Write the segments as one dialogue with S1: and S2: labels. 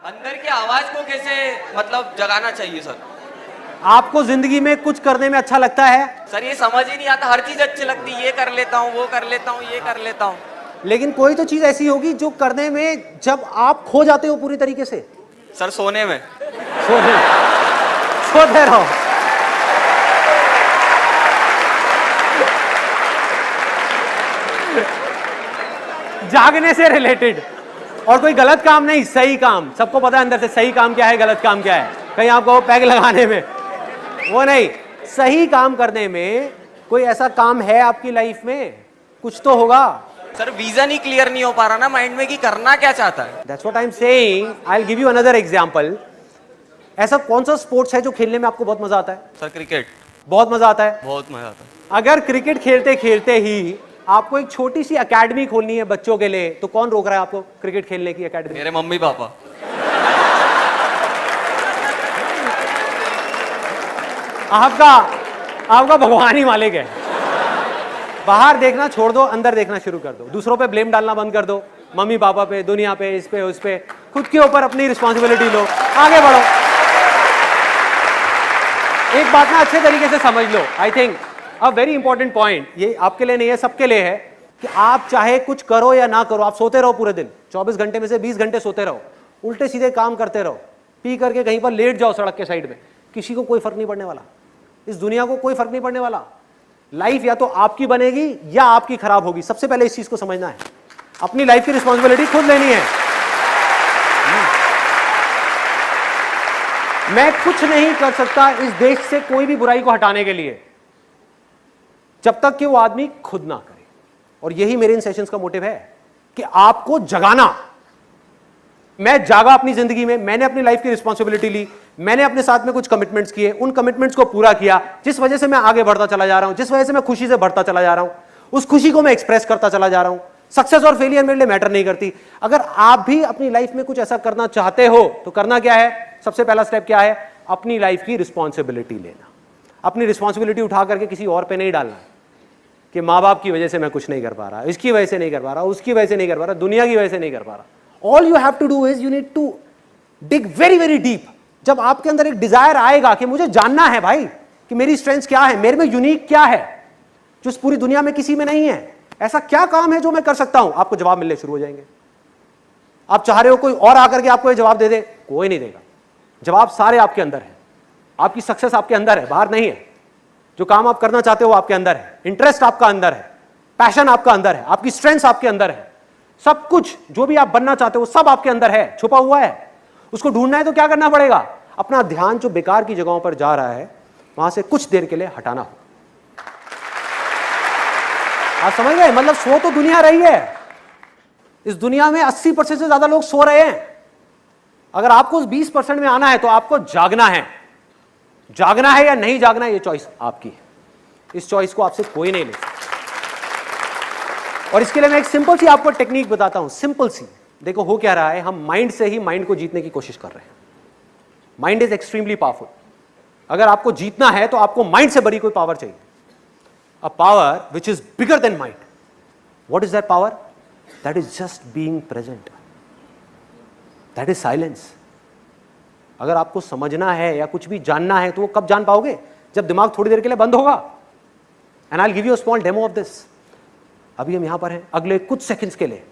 S1: अंदर की आवाज को कैसे मतलब जगाना चाहिए सर?
S2: आपको जिंदगी में कुछ करने में अच्छा लगता है,
S1: सर ये समझ ही नहीं आता, हर चीज अच्छी लगती है, ये कर लेता हूँ, वो कर लेता हूँ, ये कर लेता हूँ।
S2: लेकिन कोई तो चीज ऐसी होगी जो करने में जब आप खो जाते हो पूरी तरीके से।
S1: सर सोने में।
S2: सोते सोते रहो। जागने से रिलेटेड और कोई गलत काम नहीं, सही काम। सबको पता है अंदर से सही काम क्या है, गलत काम क्या है। कहीं आपको पैग लगाने में वो नहीं, सही काम करने में कोई ऐसा काम है आपकी लाइफ में, कुछ तो होगा।
S1: सर विजन ही क्लियर नहीं हो पा रहा ना माइंड में कि करना क्या चाहता है।
S2: That's what I am saying. I will give you another example. ऐसा कौन सा स्पोर्ट्स है जो खेलने में आपको बहुत मजा आता है?
S1: Sir cricket.
S2: बहुत मजा आता है।
S1: बहुत मजा आता है।
S2: अगर क्रिकेट खेलते खेलते ही आपको एक छोटी सी एकेडमी खोलनी है बच्चों के लिए, तो कौन रोक रहा है आपको क्रिकेट खेलने की एकेडमी?
S1: मेरे मम्मी पापा।
S2: आपका भगवान ही मालिक है। बाहर देखना छोड़ दो, अंदर देखना शुरू कर दो। दूसरों पे ब्लेम डालना बंद कर दो, मम्मी पापा पे, दुनिया पे, इस पे उस पे। खुद के ऊपर अपनी रिस्पॉन्सिबिलिटी लो, आगे बढ़ो। एक बात ना अच्छे तरीके से समझ लो। I think a very important point, ये आपके लिए नहीं है, सबके लिए है, कि आप चाहे कुछ करो या ना करो, आप सोते रहो पूरे दिन, 24 घंटे में से 20 घंटे सोते रहो, उल्टे सीधे काम करते रहो, पी करके कहीं पर लेट जाओ सड़क के साइड में, किसी को कोई फर्क नहीं पड़ने वाला। इस दुनिया को कोई फर्क नहीं पड़ने वाला। लाइफ या तो आपकी बनेगी या आपकी खराब होगी। सबसे पहले इस चीज को समझना है। अपनी लाइफ की रिस्पॉन्सिबिलिटी खुद लेनी है। मैं कुछ नहीं कर सकता इस देश से कोई भी बुराई को हटाने के लिए, जब तक कि वो आदमी खुद ना करे। और यही मेरे इन सेशंस का मोटिव है कि आपको जगाना। मैं जागा अपनी जिंदगी में, मैंने अपनी लाइफ की रिस्पॉन्सिबिलिटी ली, मैंने अपने साथ में कुछ कमिटमेंट्स किए, उन कमिटमेंट्स को पूरा किया, जिस वजह से मैं आगे बढ़ता चला जा रहा हूं, जिस वजह से मैं खुशी से बढ़ता चला जा रहा हूं, उस खुशी को मैं एक्सप्रेस करता चला जा रहा हूं। सक्सेस और फेलियर मेरे लिए मैटर नहीं करती। अगर आप भी अपनी लाइफ में कुछ ऐसा करना चाहते हो तो करना क्या है? सबसे पहला स्टेप क्या है? अपनी लाइफ की रिस्पॉन्सिबिलिटी लेना। अपनी रिस्पॉन्सिबिलिटी उठा करके किसी और पे नहीं डालना कि माँ बाप की वजह से मैं कुछ नहीं कर पा रहा, इसकी वजह से नहीं कर पा रहा, उसकी वजह से नहीं कर पा रहा, दुनिया की वजह से नहीं कर पा रहा। All you have to do is you need to dig very very deep। जब आपके अंदर एक डिजायर आएगा कि मुझे जानना है भाई कि मेरी स्ट्रेंथ क्या है, मेरे में यूनिक क्या है जो इस पूरी दुनिया में किसी में नहीं है, ऐसा क्या काम है जो मैं कर सकता हूं, आपको जवाब मिलने शुरू हो जाएंगे। आप चाह रहे हो कोई और आकर के आपको ये जवाब दे दे, कोई नहीं देगा। जवाब सारे आपके अंदर है। आपकी सक्सेस आपके अंदर है, बाहर नहीं है। जो काम आप करना चाहते हो आपके अंदर है, इंटरेस्ट आपका अंदर है, पैशन आपका अंदर है, आपकी स्ट्रेंथ आपके अंदर है। सब कुछ जो भी आप बनना चाहते हो सब आपके अंदर है, छुपा हुआ है। उसको ढूंढना है तो क्या करना पड़ेगा? अपना ध्यान जो बेकार की जगहों पर जा रहा है वहां से कुछ देर के लिए हटाना हो। आप समझ गए? मतलब सो तो दुनिया रही है। इस दुनिया में 80% से ज्यादा लोग सो रहे हैं। अगर आपको उस 20% में आना है तो आपको जागना है। जागना है या नहीं जागना है, ये चॉइस आपकी है। इस चॉइस को आपसे कोई नहीं ले सकता। और इसके लिए मैं एक सिंपल सी आपको टेक्निक बताता हूं, सिंपल सी। देखो हो क्या रहा है, हम माइंड से ही माइंड को जीतने की कोशिश कर रहे हैं। Mind is extremely powerful. अगर आपको जीतना है तो आपको माइंड से बड़ी कोई पावर चाहिए, a power which is bigger than mind. What is that power? That is just being present, that is silence. अगर आपको समझना है या कुछ भी जानना है तो वो कब जान पाओगे? जब दिमाग थोड़ी देर के लिए बंद होगा। And I will give you a small demo of this. अभी हम यहां पर हैं, अगले कुछ सेकंड्स के लिए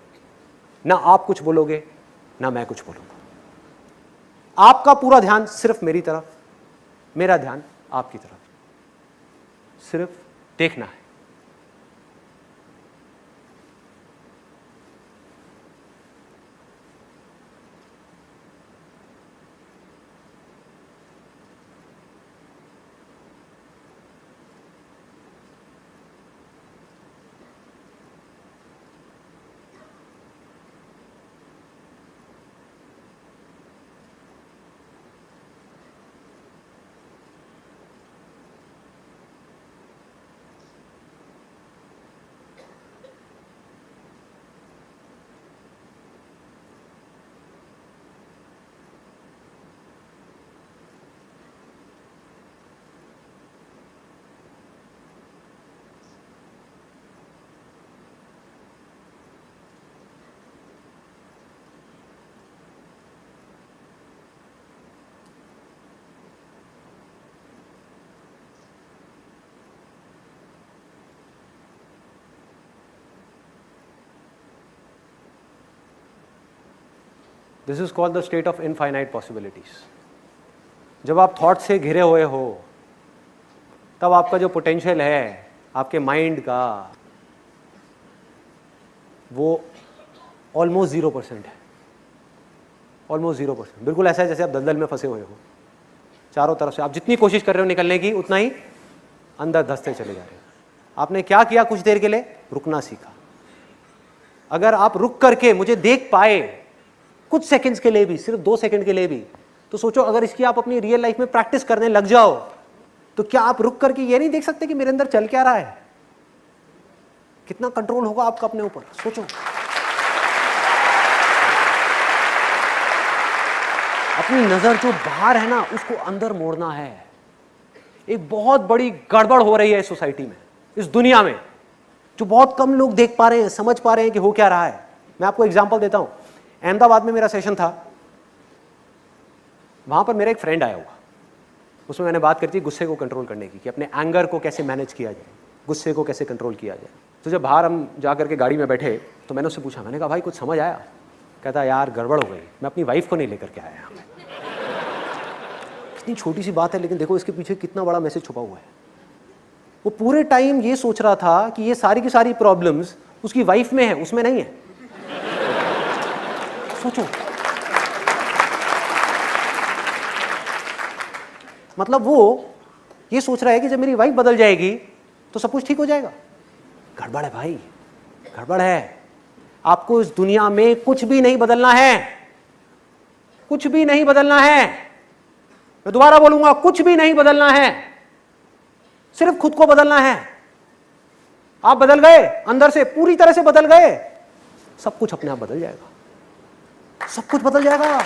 S2: ना आप कुछ बोलोगे ना मैं कुछ बोलूंगा। आपका पूरा ध्यान सिर्फ मेरी तरफ, मेरा ध्यान आपकी तरफ। सिर्फ देखना है। This is called the state of infinite possibilities. जब आप थॉट से घिरे हुए हो तब आपका जो पोटेंशियल है आपके माइंड का, वो ऑलमोस्ट 0% है, ऑलमोस्ट 0%। बिल्कुल ऐसा है जैसे आप दलदल में फंसे हुए हो, चारों तरफ से आप जितनी कोशिश कर रहे हो निकलने की उतना ही अंदर धंसते चले जा रहे हो। आपने क्या किया? कुछ देर के लिए रुकना सीखा। अगर आप रुक करके मुझे देख पाए कुछ सेकंड्स के लिए भी, सिर्फ 2 सेकंड के लिए भी, तो सोचो अगर इसकी आप अपनी रियल लाइफ में प्रैक्टिस करने लग जाओ तो क्या आप रुक करके ये नहीं देख सकते कि मेरे अंदर चल क्या रहा है? कितना कंट्रोल होगा आपका अपने ऊपर, सोचो। अपनी नजर जो बाहर है ना उसको अंदर मोड़ना है। एक बहुत बड़ी गड़बड़ हो रही है इस सोसाइटी में, इस दुनिया में, जो बहुत कम लोग देख पा रहे हैं, समझ पा रहे हैं कि हो क्या रहा है। मैं आपको एग्जांपल देता हूं। अहमदाबाद में मेरा सेशन था, वहां पर मेरा एक फ्रेंड आया हुआ, उसमें मैंने बात करी थी गुस्से को कंट्रोल करने की, कि अपने एंगर को कैसे मैनेज किया जाए, गुस्से को कैसे कंट्रोल किया जाए। तो जब बाहर हम जा करके गाड़ी में बैठे तो मैंने उससे पूछा, मैंने कहा भाई कुछ समझ आया? कहता यार गड़बड़ हो गई, मैं अपनी वाइफ को नहीं लेकर के आया। इतनी छोटी सी बात है लेकिन देखो इसके पीछे कितना बड़ा मैसेज छुपा हुआ है। वो पूरे टाइम ये सोच रहा था कि ये सारी की सारी प्रॉब्लम्स उसकी वाइफ में है, उसमें नहीं है। सोचो, मतलब वो ये सोच रहा है कि जब मेरी वाइफ बदल जाएगी तो सब कुछ ठीक हो जाएगा। गड़बड़ है भाई, गड़बड़ है। आपको इस दुनिया में कुछ भी नहीं बदलना है, कुछ भी नहीं बदलना है। मैं दोबारा बोलूंगा, कुछ भी नहीं बदलना है, सिर्फ खुद को बदलना है। आप बदल गए, अंदर से पूरी तरह से बदल गए, सब कुछ अपने आप बदल जाएगा, सब कुछ बदल जाएगा।